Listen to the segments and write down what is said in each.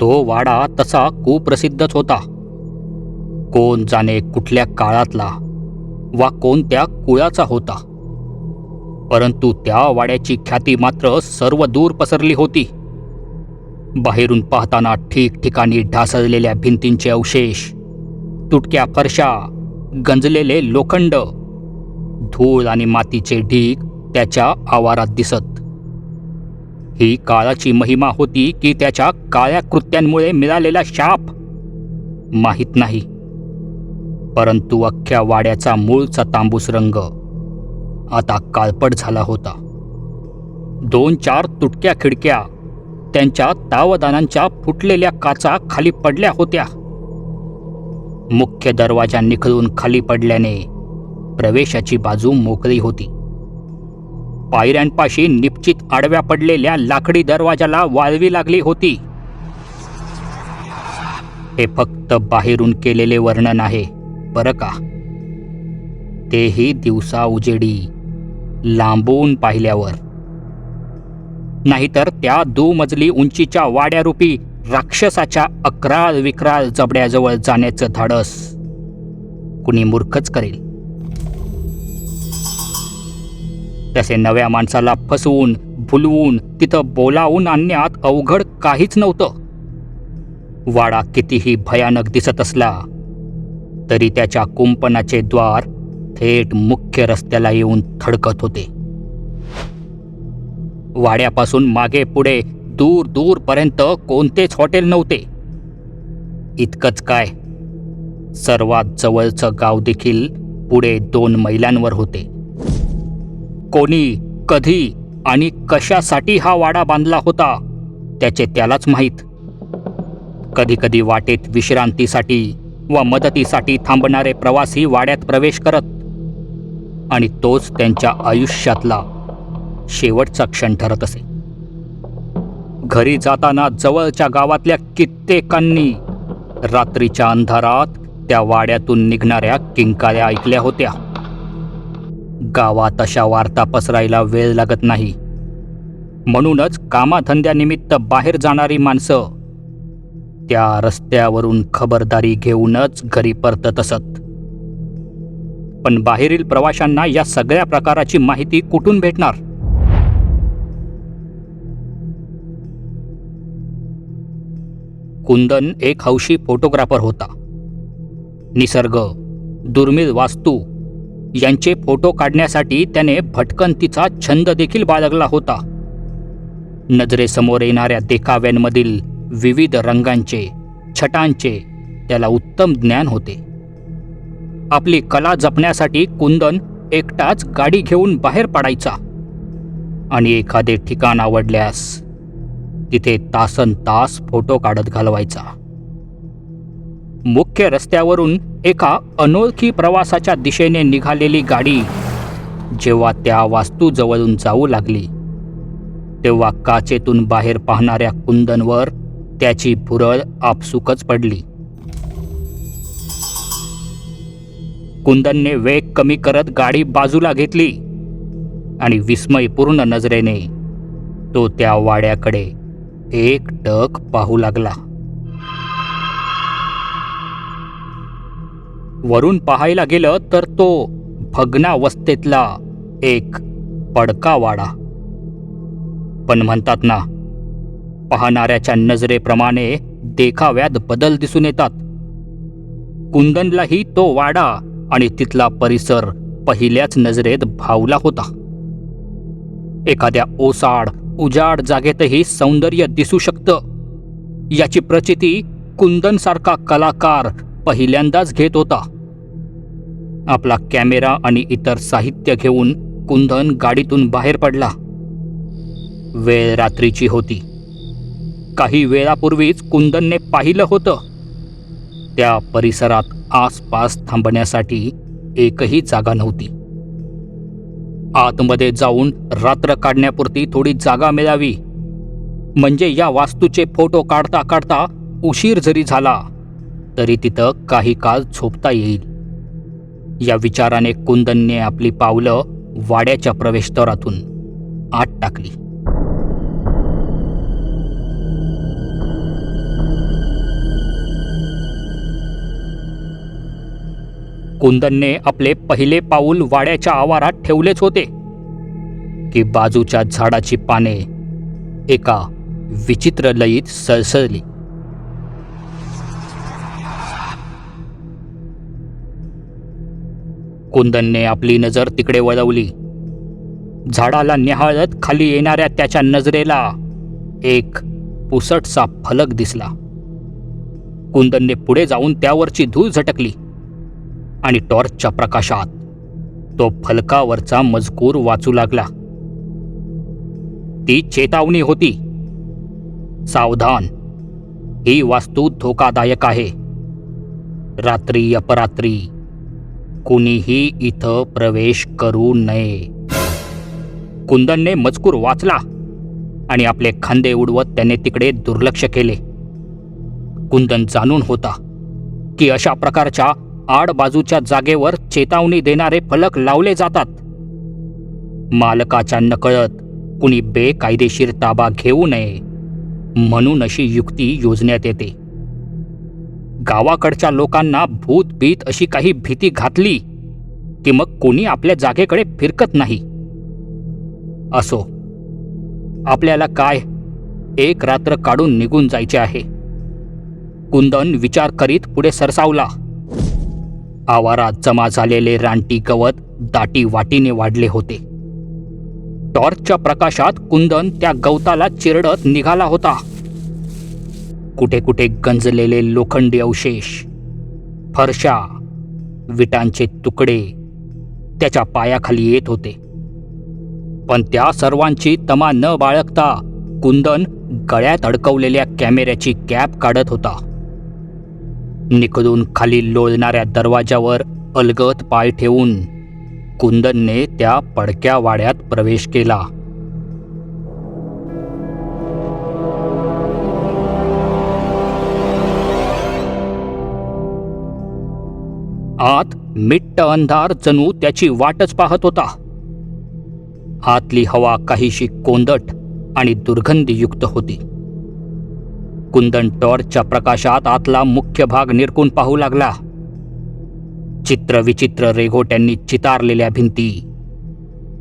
तो वाडा तसा कुप्रसिद्धच होता. कोण जाणे कुठल्या काळातला वा कोणत्या कुळाचा होता, परंतु त्या वाड्याची ख्याती मात्र सर्व दूर पसरली होती. बाहेरून पाहताना ठिकठिकाणी ढासळलेल्या भिंतींचे अवशेष, तुटक्या फरशा, गंजलेले लोखंड, धूळ आणि मातीचे ढीग त्याच्या आवारात दिसत. ही काळाची महिमा होती की त्याच्या काळ्या कृत्यांमुळे मिळालेला शाप, माहीत नाही. परंतु अख्ख्या वाड्याचा मूळचा तांबूस रंग आता काळपट झाला होता. 2-4 तुटक्या खिडक्या त्यांच्या तावदानांच्या फुटलेल्या काचा खाली पडल्या होत्या. मुख्य दरवाजा निखळून खाली पडल्याने प्रवेशाची बाजू मोकळी होती. पायऱ्यांपाशी निश्चित आडव्या पडलेल्या लाकडी दरवाजाला वाळवी लागली होती. हे फक्त बाहेरून केलेले वर्णन आहे बरं का, तेही दिवसा उजेडी लांबून पाहिल्यावर. नाहीतर त्या दुमजली उंचीच्या वाड्यारूपी राक्षसाच्या अक्राळ विक्राळ जबड्याजवळ जाण्याचं धाडस कुणी मूर्खच करेल. तसे नव्या माणसाला फसवून भुलवून तिथं बोलावून आणण्यात अवघड काहीच नव्हतं. वाडा कितीही भयानक दिसत असला तरी त्याच्या कुंपणाचे द्वार थेट मुख्य रस्त्याला येऊन थडकत होते. वाड्यापासून मागे पुढे दूर दूरपर्यंत कोणतेच हॉटेल नव्हते. इतकंच काय, सर्वात जवळचं गाव देखील पुढे 2 मैलांवर होते. कोणी, कधी आणि कशासाठी हा वाडा बांधला होता त्याचे त्यालाच माहीत. कधीकधी वाटेत विश्रांतीसाठी वा मदतीसाठी थांबणारे प्रवासी वाड्यात प्रवेश करत आणि तोच त्यांच्या आयुष्यातला शेवटचा क्षण ठरत असे. घरी जाताना जवळच्या गावातल्या कित्येकांनी रात्रीच्या अंधारात त्या वाड्यातून निघणाऱ्या किंकाळ्या ऐकल्या होत्या. गावात अशा वार्ता पसरायला वेळ लागत नाही, म्हणूनच कामाधंद्यानिमित्त बाहेर जाणारी माणसं त्या रस्त्यावरून खबरदारी घेऊनच घरी परतत असत. पण बाहेरील प्रवाशांना या सगळ्या प्रकाराची माहिती कुठून भेटणार? कुंदन एक हौशी फोटोग्राफर होता. निसर्ग, दुर्मिळ वास्तू यांचे फोटो काढण्यासाठी त्याने भटकंतीचा छंद देखील बाळगला होता. नजरेसमोर येणाऱ्या देखाव्यांमधील विविध रंगांचे, छटांचे त्याला उत्तम ज्ञान होते. आपली कला जपण्यासाठी कुंदन एकटाच गाडी घेऊन बाहेर पडायचा आणि एखादे ठिकाण आवडल्यास तिथे तासनतास फोटो काढत घालवायचा. मुख्य रस्त्यावरून एका अनोळखी प्रवासाच्या दिशेने निघालेली गाडी जेव्हा त्या वास्तूजवळून जाऊ लागली तेव्हा काचेतून बाहेर पाहणाऱ्या कुंदनवर त्याची भुरळ आपसुकच पडली. कुंदनने वेग कमी करत गाडी बाजूला घेतली आणि विस्मयपूर्ण नजरेने तो त्या वाड्याकडे एकटक पाहू लागला. वरून पाहायला गेलं तर तो भग्नावस्थेतला एक पडका वाडा. पण म्हणतात ना, पाहणाऱ्याच्या नजरेप्रमाणे देखाव्यात बदल दिसून येतात. कुंदनलाही तो वाडा आणि तिथला परिसर पहिल्याच नजरेत भावला होता. एखाद्या ओसाड उजाड जागेतही सौंदर्य दिसू शकतं याची प्रचिती कुंदनसारखा कलाकार पहिल्यांदाच घेत होता. आपला कॅमेरा आणि इतर साहित्य घेऊन कुंदन गाडीतून बाहेर पडला. वेळ रात्रीची होती. काही वेळापूर्वीच कुंदनने पाहिलं होतं, त्या परिसरात आसपास थांबण्यासाठी एकही जागा नव्हती. आतमध्ये जाऊन रात्र काढण्यापुरती थोडी जागा मिळावी, म्हणजे या वास्तूचे फोटो काढता काढता उशीर जरी झाला तरी तिथं काही काळ झोपता येईल. या विचाराने कुंदनने आपली पावलं वाड्याच्या प्रवेशद्वारातून आत टाकली. कुंदनने आपले पहिले पाऊल वाड्याच्या आवारात ठेवलेच होते की बाजूच्या झाडाची पाने एका विचित्र लयीत सळसळली. कुंदनने आपली नजर तिकडे वळवली. झाडाला निहाळत खाली येणाऱ्या त्याच्या नजरेला एक पुसटसा फलक दिसला. कुंदनने पुढे जाऊन त्यावरची धूळ झटकली आणि टॉर्चच्या प्रकाशात तो फलकावरचा मजकूर वाचू लागला. ती चेतावणी होती. सावधान, ही वास्तू धोकादायक आहे. रात्री अपरात्री कुणीही इथं प्रवेश करू नये. कुंदनने मजकूर वाचला आणि आपले खांदे उडवत त्याने तिकडे दुर्लक्ष केले. कुंदन जाणून होता की अशा प्रकारच्या आडबाजूच्या जागेवर चेतावणी देणारे फलक लावले जातात. मालकाच्या नकळत कुणी बेकायदेशीर ताबा घेऊ नये म्हणून अशी युक्ती योजण्यात येते. गावाकडच्या लोकांना भूतभीत अशी काही भीती घातली की मग कोणी आपल्या जागेकडे फिरकत नाही. असो, आपल्याला काय, एक रात्र काढून निघून जायचे आहे. कुंदन विचार करीत पुढे सरसावला. आवारात जमा झालेले रानटी गवत दाटी वाटीने वाढले होते. टॉर्चच्या प्रकाशात कुंदन त्या गवताला चिरडत निघाला होता. कुठे कुठे गंजलेले लोखंडी अवशेष, फरशा, विटांचे तुकडे त्याच्या पायाखाली येत होते. पण त्या सर्वांची तमा न बाळगता कुंदन गळ्यात अडकवलेल्या कॅमेऱ्याची कॅप काढत होता. निखळून खाली लोळणाऱ्या दरवाजावर अलगद पाय ठेवून कुंदनने त्या पडक्या वाड्यात प्रवेश केला. आत मिट्ट अंधार जणू त्याची वाटच पाहत होता. आतली हवा काहीशी कोंदट आणि दुर्गंधीयुक्त होती. कुंदन टॉर्चच्या प्रकाशात आतला मुख्य भाग निरखून पाहू लागला. चित्रविचित्र रेघोट्यांनी चितारलेल्या भिंती,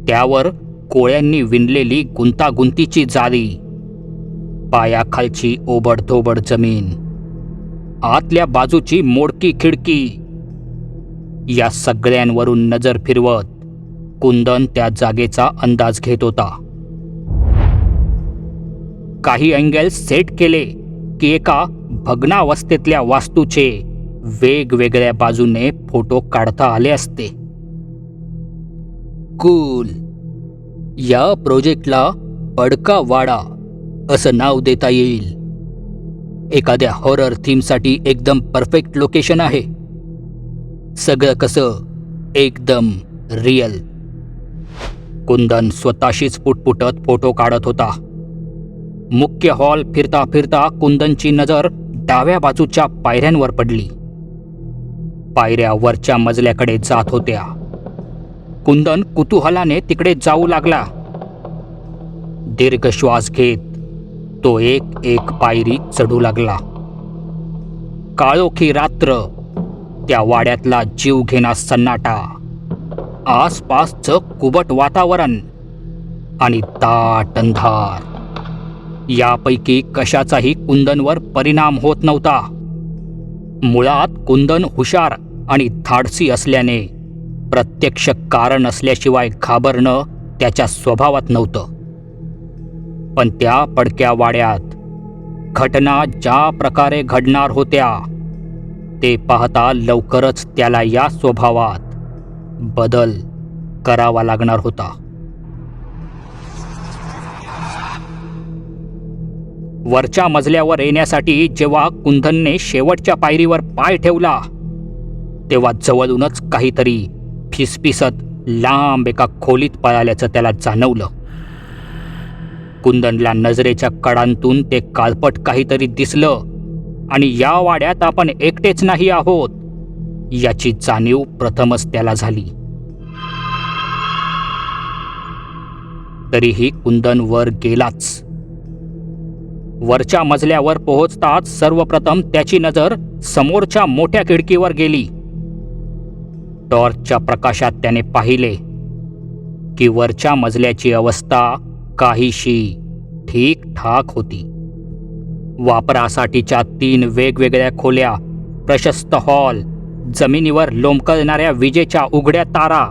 त्यावर कोळ्यांनी विणलेली गुंतागुंतीची जाळी, पायाखालची ओबडधोबड जमीन, आतल्या बाजूची मोडकी खिडकी, या सगळ्यांवरून नजर फिरवत कुंदन त्या जागेचा अंदाज घेत होता. काही अँगल्स सेट केले की एका भग्नावस्थेतल्या वास्तूचे वेगवेगळ्या बाजूने फोटो काढता आले असते. कूल. या प्रोजेक्टला पडका वाडा असं नाव देता येईल. एखाद्या हॉरर थीमसाठी एकदम परफेक्ट लोकेशन आहे. सगळं कसं एकदम रिअल. कुंदन स्वतःशीच पुटपुटत फोटो काढत होता. मुख्य हॉल फिरता फिरता कुंदनची नजर डाव्या बाजूच्या पायऱ्यांवर पडली. पायऱ्या वरच्या मजल्याकडे जात होत्या. कुंदन कुतूहलाने तिकडे जाऊ लागला. दीर्घ श्वास घेत तो एक एक पायरी चढू लागला. काळोखी रात्र, त्या वाड्यातला जीवघेणा सन्नाटा, आसपासचं कुबट वातावरण आणि दाट अंधार, यापैकी कशाचाही कुंदनवर परिणाम होत नव्हता. मुळात कुंदन हुशार आणि धाडसी असल्याने प्रत्यक्ष कारण असल्याशिवाय घाबरणं त्याच्या स्वभावात नव्हतं. पण त्या पडक्या वाड्यात घटना ज्या प्रकारे घडणार होत्या ते पाहता लवकरच त्याला या स्वभावात बदल करावा लागणार होता. वरच्या मजल्यावर येण्यासाठी जेव्हा कुंदनने शेवटच्या पायरीवर पाय ठेवला तेव्हा जवळूनच काहीतरी फिसफिसत लांब एका खोलीत पळाल्याचं त्याला जाणवलं. कुंदनला नजरेच्या कडांतून ते काळपट काहीतरी दिसलं आणि या वाड्यात आपण एकटेच नाही आहोत याची जाणीव प्रथमच त्याला झाली. तरीही कुंदन वर गेलाच. वरच्या मजल्यावर पोहोचताच सर्वप्रथम त्याची नजर समोरच्या मोठ्या खिडकीवर गेली. टॉर्चच्या प्रकाशात त्याने पाहिले की वरच्या मजल्याची अवस्था काहीशी ठीकठाक होती. वापरासाठीच्या 3 वेगवेगळ्या खोल्या, प्रशस्त हॉल, जमिनीवर लोंबकळणाऱ्या विजेच्या उघड्या तारा,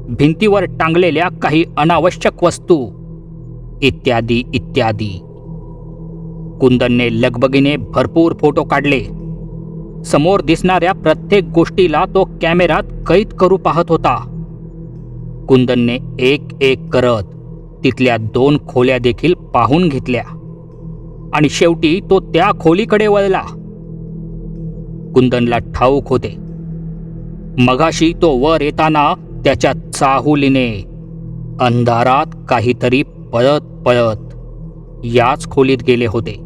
भिंतीवर टांगलेल्या काही अनावश्यक वस्तू, इत्यादी इत्यादी. कुंदनने लगबगीने भरपूर फोटो काढले. समोर दिसणाऱ्या प्रत्येक गोष्टीला तो कॅमेऱ्यात कैद करू पाहत होता. कुंदनने एक एक करत तिथल्या 2 खोल्या देखील पाहून घेतल्या आणि शेवटी तो त्या खोलीकडे वळला. कुंदनला ठाऊक होते, मगाशी तो वर येताना त्याच्या चाहुलीने अंधारात काहीतरी पळत पळत याच खोलीत गेले होते.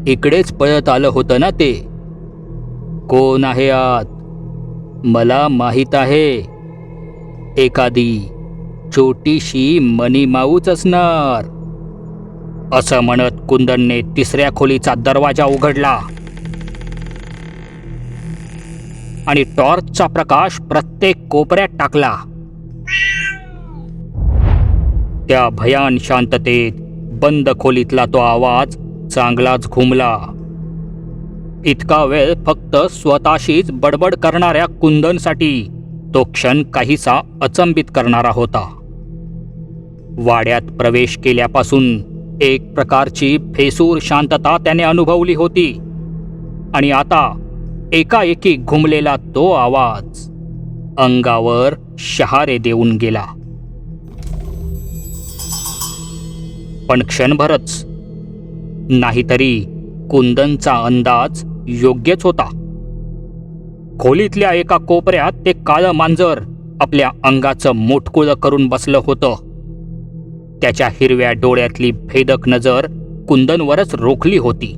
इकडेच पळत आलं होतं ना ते. कोण आहे आत? मला माहीत आहे, एखादी छोटीशी मनीमाऊच असणार. असं म्हणत कुंदनने 3ऱ्या खोलीचा दरवाजा उघडला आणि टॉर्चचा प्रकाश प्रत्येक कोपऱ्यात टाकला. त्या भयान शांततेत बंद खोलीतला तो आवाज चांगलाच घुमला. इतका वेळ फक्त स्वतःशीच बडबड करणाऱ्या कुंदनसाठी तो क्षण काहीसा अचंबित करणारा होता. वाड्यात प्रवेश केल्यापासून एक प्रकारची भेसूर शांतता त्याने अनुभवली होती आणि आता एकाएकी घुमलेला तो आवाज अंगावर शहारे देऊन गेला. पण क्षणभरच, नाहीतरी कुंदनचा अंदाज योग्यच होता. खोलीतल्या एका कोपऱ्यात ते काळं मांजर आपल्या अंगाचं मोठकुळं करून बसलं होतं. त्याच्या हिरव्या डोळ्यातली भेदक नजर कुंदनवरच रोखली होती.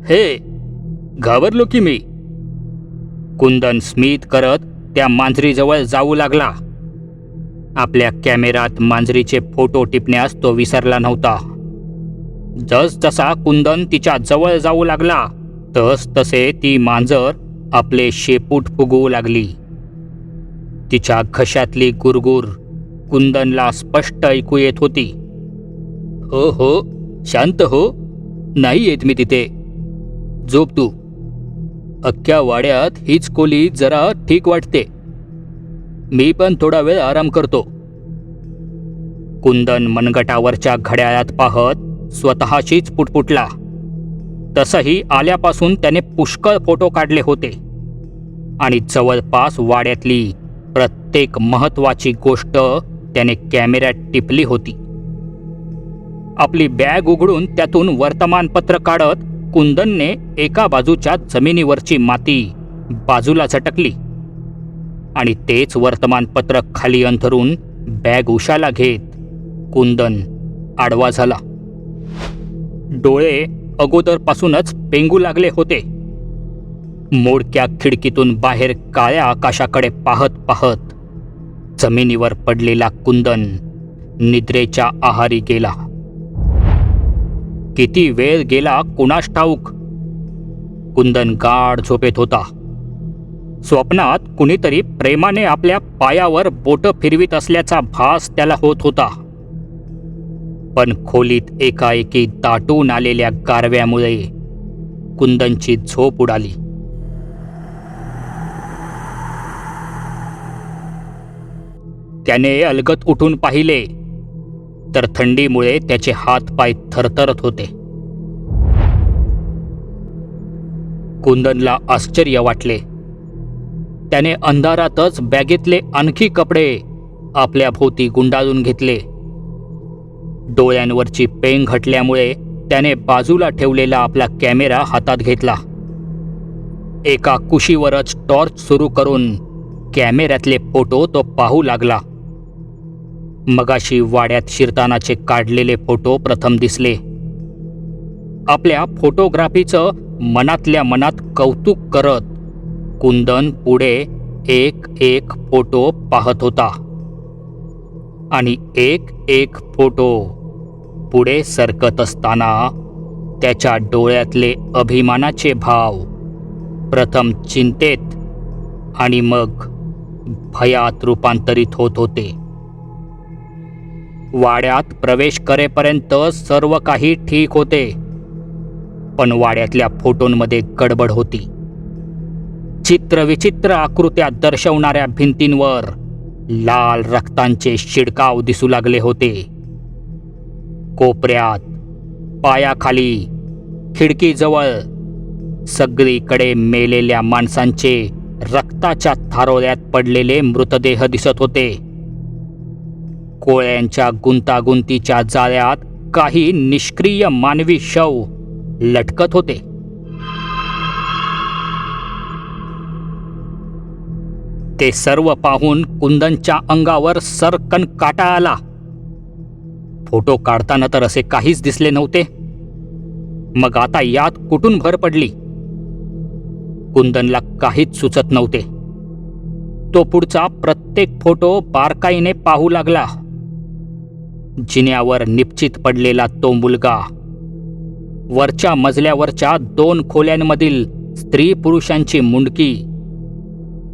हे, घाबरलो की मी. कुंदन स्मित करत त्या मांजरीजवळ जाऊ लागला. आपल्या कॅमेऱ्यात मांजरीचे फोटो टिपण्यास तो विसरला नव्हता. जसजसा कुंदन तिच्या जवळ जाऊ लागला तस तसे ती मांजर आपले शेपूट फुगवू लागली. तिच्या घशातली गुरगुर कुंदनला स्पष्ट ऐकू येत होती. हो हो, शांत हो, नाही येत मी तिथे. झोप तू. अख्ख्या वाड्यात हीच खोली जरा ठीक वाटते. मी पण थोडा वेळ आराम करतो. कुंदन मनगटावरच्या घड्याळात पाहत स्वतःशीच पुटपुटला. तसंही आल्यापासून त्याने पुष्कळ फोटो काढले होते आणि जवळपास वाड्यातली प्रत्येक महत्त्वाची गोष्ट त्याने कॅमेऱ्यात टिपली होती. आपली बॅग उघडून त्यातून वर्तमानपत्र काढत कुंदनने एका बाजूच्या जमिनीवरची माती बाजूला झटकली आणि तेच वर्तमानपत्र खाली अंथरून बॅग उशाला घेत कुंदन आडवा झाला. डोळे अगोदरपासूनच पेंगू लागले होते. मोडक्या खिडकीतून बाहेर काळ्या आकाशाकडे पाहत पाहत जमिनीवर पडलेला कुंदन निद्रेच्या आहारी गेला. किती वेळ गेला कुणास ठाऊक. कुंदन गाढ झोपेत होता. स्वप्नात कुणीतरी प्रेमाने आपल्या पायावर बोटं फिरवीत असल्याचा भास त्याला होत होता. पण खोलीत एकाएकी दाटून आलेल्या गारव्यामुळे कुंदनची झोप उडाली. त्याने अलगद उठून पाहिले तर थंडीमुळे त्याचे हात-पाय थरथरत होते. कुंदनला आश्चर्य वाटले. त्याने अंधारातच बॅगेतले आणखी कपडे आपल्या भोवती गुंडाळून घेतले. डोळ्यांवरची पेंग हटल्यामुळे त्याने बाजूला ठेवलेला आपला कॅमेरा हातात घेतला. एका कुशीवरच टॉर्च सुरू करून कॅमेऱ्यातले फोटो तो पाहू लागला. मगाशी वाड्यात शिरतानाचे काढलेले फोटो प्रथम दिसले. आपल्या फोटोग्राफीचं मनातल्या मनात कौतुक करत कुंदन पुढे एक एक फोटो पाहत होता आणि एक एक फोटो पुढे सरकत असताना त्याच्या डोळ्यातले अभिमानाचे भाव प्रथम चिंतेत आणि मग भयात रूपांतरित होत होते. वाड्यात प्रवेश करेपर्यंत सर्व काही ठीक होते, पण वाड्यातल्या फोटोंमध्ये गडबड होती. चित्रविचित्र आकृत्या दर्शवणाऱ्या भिंतींवर लाल रक्तांचे शिडकाव दिसू लागले होते. कोपऱ्यात, पायाखाली, खिडकीजवळ सगळीकडे मेलेल्या माणसांचे रक्ताच्या थारोळ्यात पडलेले मृतदेह दिसत होते. कोळ्यांच्या गुंतागुंतीच्या जाळ्यात काही निष्क्रिय मानवी शव लटकत होते. ते सर्व पाहून कुंदनच्या अंगावर सरकन काटा आला. फोटो काढताना तर असे काहीच दिसले नव्हते, मग आता यात कुठून भर पडली? कुंदनला काहीच सुचत नव्हते. तो पुढचा प्रत्येक फोटो बारकाईने पाहू लागला. जिन्यावर निपचित पडलेला तो मुलगा, वरच्या मजल्यावरच्या 2 खोल्यांमधील स्त्री पुरुषांची मुंडकी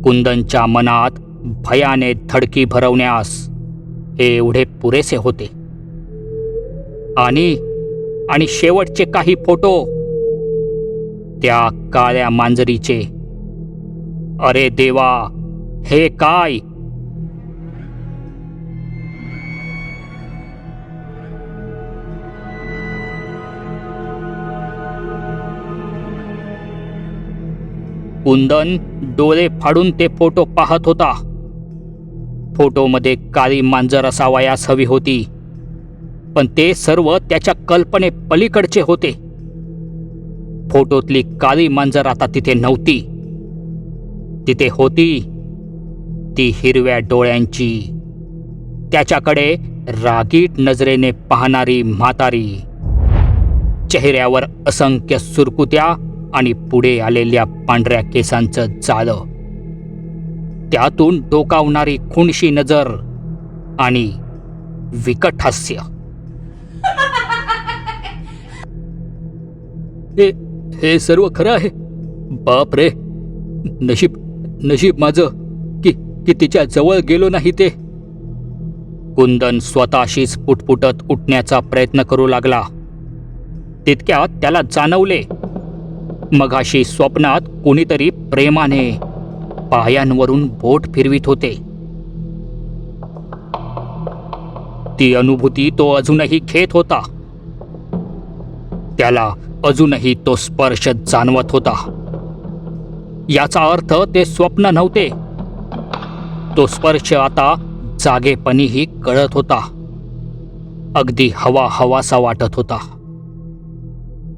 कुंदनच्या मनात भयाने धडकी भरवण्यास हे एवढे पुरेसे होते. आणि शेवटचे काही फोटो, त्या काळ्या मांजरीचे. अरे देवा, हे काय? कुंदन डोळे फाडून ते फोटो पाहत होता. फोटोमध्ये काळी मांजर असावयास हवी होती, पण ते सर्व त्याच्या कल्पने पलीकडचे होते. फोटोतली काळी मांजर आता तिथे नव्हती. तिथे होती ती हिरव्या डोळ्यांची, त्याच्याकडे रागीट नजरेने पाहणारी म्हातारी, चेहऱ्यावर असंख्य सुरकुत्या आणि पुढे आलेल्या पांढऱ्या केसांचं जाळं, त्यातून डोकावणारी खुणशी नजर आणि विकट हास्य. हे सर्व खरं आहे? बाप रे, नशीब माझं की तिच्या जवळ गेलो नाही ते. कुंदन स्वतःशीच पुटपुटत उठण्याचा प्रयत्न करू लागला. तितक्यात त्याला जाणवले, मगाशी स्वप्नात कुणीतरी प्रेमाने पायांवरून बोट फिरवीत होते. ती अनुभूती तो अजूनही घेत होता. त्याला अजूनही तो स्पर्श जाणवत होता. याचा अर्थ ते स्वप्न नव्हते. तो स्पर्श आता जागेपणीही कळत होता. अगदी हवासा वाटत होता.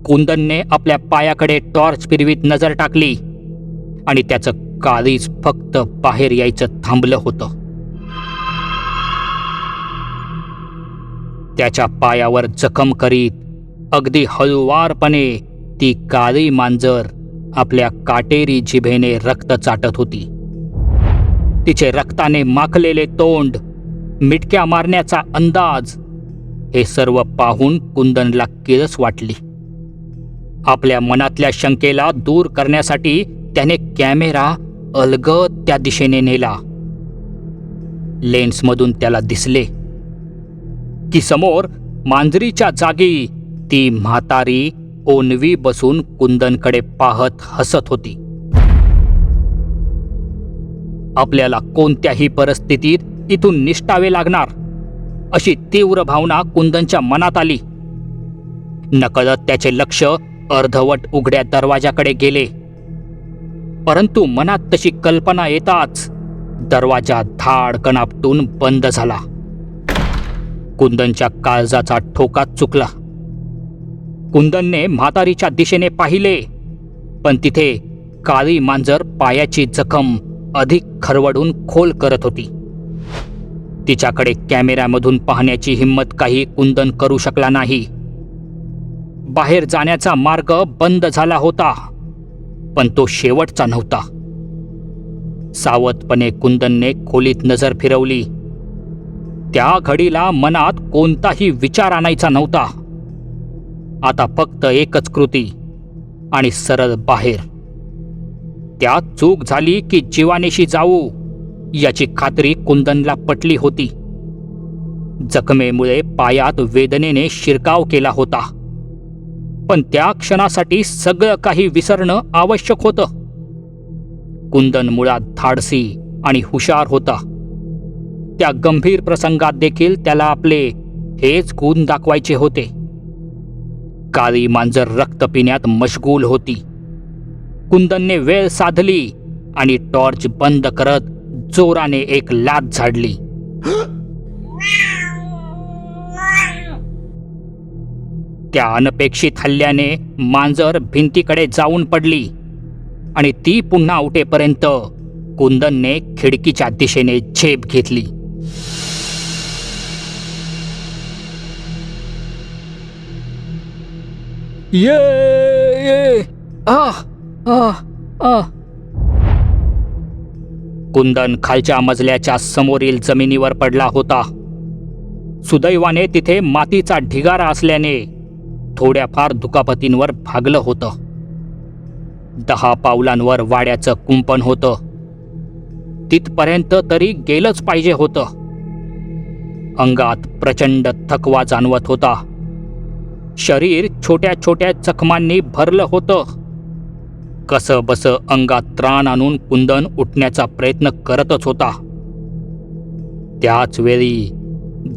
कुंदनने आपल्या पायाकडे टॉर्च फिरवीत नजर टाकली आणि त्याचं काळीज फक्त बाहेर यायचं थांबलं होतं. त्याच्या पायावर जखम करीत अगदी हळुवारपणे ती काळी मांजर आपल्या काटेरी जिभेने रक्त चाटत होती. तिचे रक्ताने माखलेले तोंड, मिटक्या मारण्याचा अंदाज, हे सर्व पाहून कुंदनला किळस वाटली. आपल्या मनातल्या शंकेला दूर करण्यासाठी त्याने कॅमेरा अलगद त्या दिशेने नेला. लेन्समधून त्याला दिसले की समोर मांजरीच्या जागी ती म्हातारी ओनवी बसून कुंदनकडे पाहत हसत होती. आपल्याला कोणत्याही परिस्थितीत इथून निष्ठावे लागणार, अशी तीव्र भावना कुंदनच्या मनात आली. नकळत त्याचे लक्ष अर्धवट उघड्या दरवाजाकडे गेले, परंतु मनात तशी कल्पना येताच दरवाजा धाडकन आपटून बंद झाला. कुंदनच्या काळजाचा ठोका चुकला. कुंदनने म्हातारीच्या दिशेने पाहिले, पण तिथे काळी मांजर पायाची जखम अधिक खरवडून खोल करत होती. तिच्याकडे कॅमेऱ्यामधून पाहण्याची हिंमत काही कुंदन करू शकला नाही. बाहेर जाण्याचा मार्ग बंद झाला होता, पण तो शेवटचा नव्हता. सावधपणे कुंदनने खोलीत नजर फिरवली. त्या घडीला मनात कोणताही विचार आणायचा नव्हता. आता फक्त एकच कृती आणि सरळ बाहेर. त्यात चूक झाली की जीवानेशी जाऊ याची खात्री कुंदनला पटली होती. जखमेमुळे पायात वेदनेने शिरकाव केला होता, पण त्या क्षणासाठी सगळं काही विसरणं आवश्यक होतं. कुंदन मुळात धाडसी आणि हुशार होता. त्या गंभीर प्रसंगात देखील त्याला आपले हेच गुण दाखवायचे होते. काळी मांजर रक्त पिण्यात मशगूल होती. कुंदनने वेळ साधली आणि टॉर्च बंद करत जोराने एक लाथ झाडली. त्या अनपेक्षित हल्ल्याने मांजर भिंतीकडे जाऊन पडली आणि ती पुन्हा उठेपर्यंत कुंदनने खिडकीच्या दिशेने झेप घेतली. ये कुंदन खालच्या मजल्याच्या समोरील जमिनीवर पडला होता. सुदैवाने तिथे मातीचा ढिगारा असल्याने थोड्याफार दुखापतींवर भागलं होतं. 10 पावलांवर वाड्याचं कुंपण होतं. तिथपर्यंत तरी गेलंच पाहिजे होतं. अंगात प्रचंड थकवा जाणवत होता. शरीर छोट्या छोट्या जखमांनी भरलं होतं. कसं बसं अंगात त्राण आणून कुंदन उठण्याचा प्रयत्न करतच होता. त्याच वेळी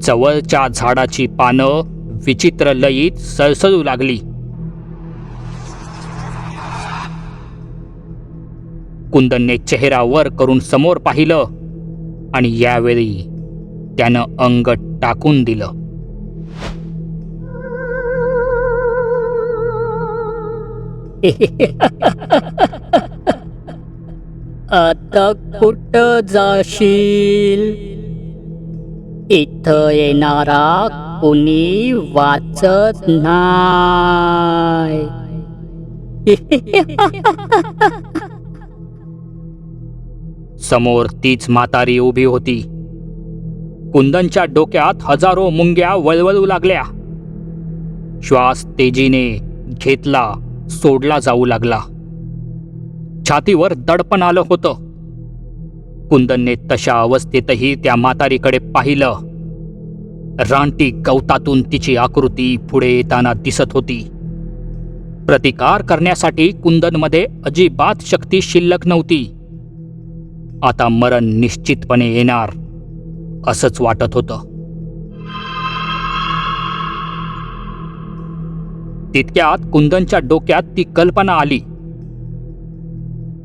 जवळच्या झाडाची पानं विचित्र लयीत सळसळू लागली. कुंदनने चेहरा वर करून समोर पाहिलं आणि यावेळी त्यानं अंग टाकून दिलं. आता कुठं जाशील? इथं येणारा कुणी वाचत नाही. समोर तीच म्हातारी उभी होती. कुंदनच्या डोक्यात हजारो मुंग्या वळवळू लागल्या. श्वास तेजीने घेतला सोडला जाऊ लागला. छातीवर दडपण आलं होतं. कुंदनने तशा अवस्थेतही त्या म्हातारीकडे पाहिलं. रानटी गवतातून तिची आकृती पुढे येताना दिसत होती. प्रतिकार करण्यासाठी कुंदनमध्ये अजिबात शक्ती शिल्लक नव्हती. आता मरण निश्चितपणे येणार असंच वाटत होतं. तितक्यात कुंदनच्या डोक्यात ती कल्पना आली.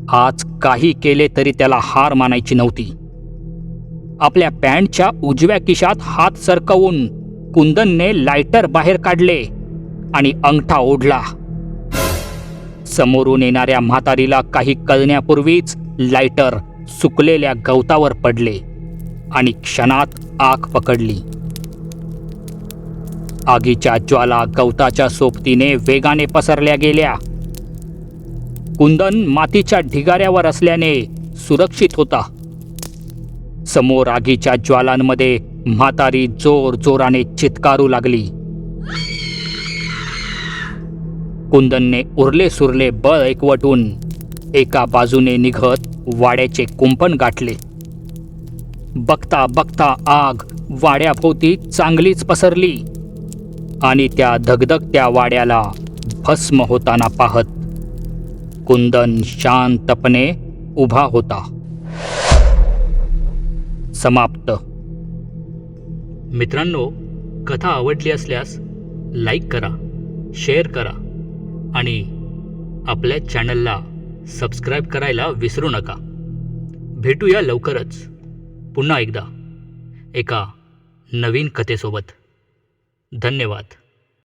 आज काही केले तरी त्याला हार मानायची नव्हती. आपल्या पॅन्टच्या उजव्या खिशात हात सरकवून कुंदनने लायटर बाहेर काढले आणि अंगठा ओढला. समोरून येणाऱ्या म्हातारीला काही कळण्यापूर्वीच लायटर सुकलेल्या गवतावर पडले आणि क्षणात आग पकडली. आगीच्या ज्वाला गवताच्या सोबतीने वेगाने पसरल्या गेल्या. कुंदन मातीच्या ढिगाऱ्यावर असल्याने सुरक्षित होता. समोर आगीच्या ज्वालांमध्ये म्हातारी जोर जोराने चित्कारू लागली. कुंदनने उरले सुरले बळ एकवटून एका बाजूने निघत वाड्याचे कुंपण गाठले. बघता बघता आग वाड्याभोवती चांगलीच पसरली आणि त्या धगधगत्या वाड्याला भस्म होताना पाहत कुंदन शांतपणे उभा होता. समाप्त. मित्रांनो, कथा आवडली असल्यास लाईक करा, शेअर करा आणि आपल्या चॅनलला सबस्क्राईब करायला विसरू नका. भेटूया लवकरच पुन्हा एकदा एका नवीन कथेसोबत. धन्यवाद.